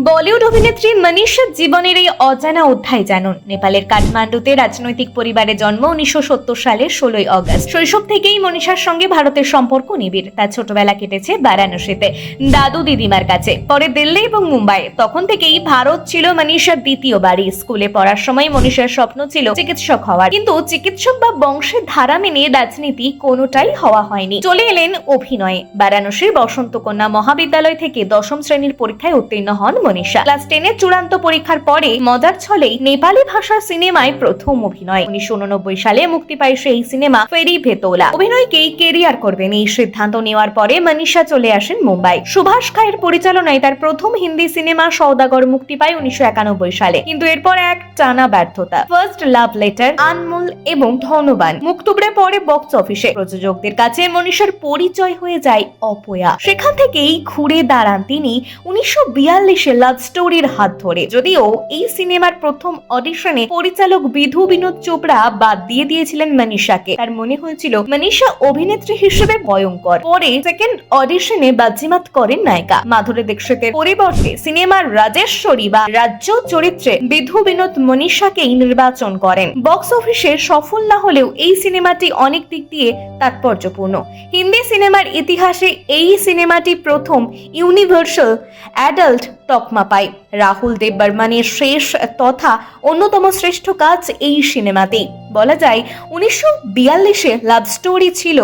বলিউড অভিনেত্রী মনীষার জীবনের এই অজানা অধ্যায় জানুন। নেপালের কাঠমান্ডুতে রাজনৈতিক পরিবারে জন্ম 1970 সালের 16 অগস্ট। শৈশব থেকেই মনীষার সঙ্গে ভারতের সম্পর্ক নিবিড়। তার ছোটবেলা কেটেছে বারাণসীতে দাদু দিদিমার কাছে, পরে দিল্লি এবং মুম্বাই। তখন থেকেই ভারত ছিল মনীষার দ্বিতীয় বাড়ি। স্কুলে পড়ার সময় মনীষার স্বপ্ন ছিল চিকিৎসক হওয়ার, কিন্তু চিকিৎসক বা বংশের ধারা মেনে রাজনীতি কোনোটাই হওয়া হয়নি। চলে এলেন অভিনয়ে। বারাণসীর বসন্ত কন্যা মহাবিদ্যালয় থেকে 10ম শ্রেণীর পরীক্ষায় উত্তীর্ণ হন মনীষা। ক্লাস 10 এর চূড়ান্ত পরীক্ষার পরে মজার ছলেই নেপালি ভাষার সিনেমায় প্রথম অভিনয়। 1989 সালে মুক্তি পায় সেই সিনেমা ফেরি ভেতোলা। অভিনয়কেই কেরিয়ার করবেন এই সিদ্ধান্ত নেওয়ার পরে মনীষা চলে আসেন মুম্বাই। সুভাষ ঘাইয়ের পরিচালনায় তার প্রথম হিন্দি সিনেমা সওদাগর মুক্তি পায় 1991 সালে, কিন্তু এরপর এক টানা ব্যর্থতা। ফার্স্ট লাভ লেটার, আনমোল এবং ধনবান মুক্তবরে পরে বক্স অফিসে। প্রযোজকদের কাছে মনীষার পরিচয় হয়ে যায় অপয়া। সেখান থেকেই ঘুরে দাঁড়ান তিনি 1942 লাভ স্টোরির হাত ধরে। যদিও এই সিনেমার প্রথম অডিশনে পরিচালক বিধু বিনোদ চোপড়া বাদ দিয়ে দিয়েছিলেন মনীষাকে। তার মনে হয়েছিল মনীষা অভিনেত্রী হিসেবে ভয়ঙ্কর। পরে সেকেন্ড অডিশনে বাজিমাত করেন নায়িকা মাধুরী দীক্ষিতের পরিবর্তে সিনেমার রাজেশ্বরী বা রাজ্য চরিত্রে বিধু বিনোদ মনীষাকেই নির্বাচন করেন। বক্স অফিসে সফল না হলেও এই সিনেমাটি অনেক দিক দিয়ে তাৎপর্যপূর্ণ। হিন্দি সিনেমার ইতিহাসে এই সিনেমাটি প্রথম ইউনিভার্সাল অ্যাডাল্ট তকমা পায়। রাহুল দেব বর্মনের শেষ তথা অন্যতম শ্রেষ্ঠ কাজ এই সিনেমাতেই। বলা যায় 1942 লাভ স্টোরি ছিল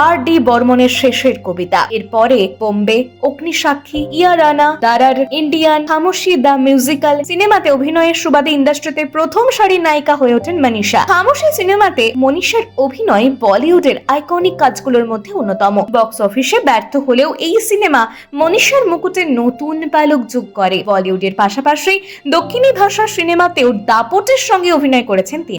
আর ডি বর্মনের শেষের কবিতা। এরপরে বোম্বে, অগ্নিসাক্ষী, ইয়ারানা, দারার, ইন্ডিয়ান, খামোশি দ্য মিউজিক্যাল সিনেমাতে অভিনয়ের সুবাদে ইন্ডাস্ট্রিতে প্রথম সারির নায়িকা হয়ে ওঠেন মনীষা। খামোশি সিনেমাতে মনীষার অভিনয় বলিউডের আইকনিক কাজগুলোর মধ্যে অন্যতম। বক্স অফিসে ব্যর্থ হলেও এই সিনেমা মনীষার মুকুটে নতুন পালক যোগ করে। বলিউডের পাশাপাশি দক্ষিণী ভাষার সিনেমাতেও দাপটের সঙ্গে অভিনয় করেছেন তিনি।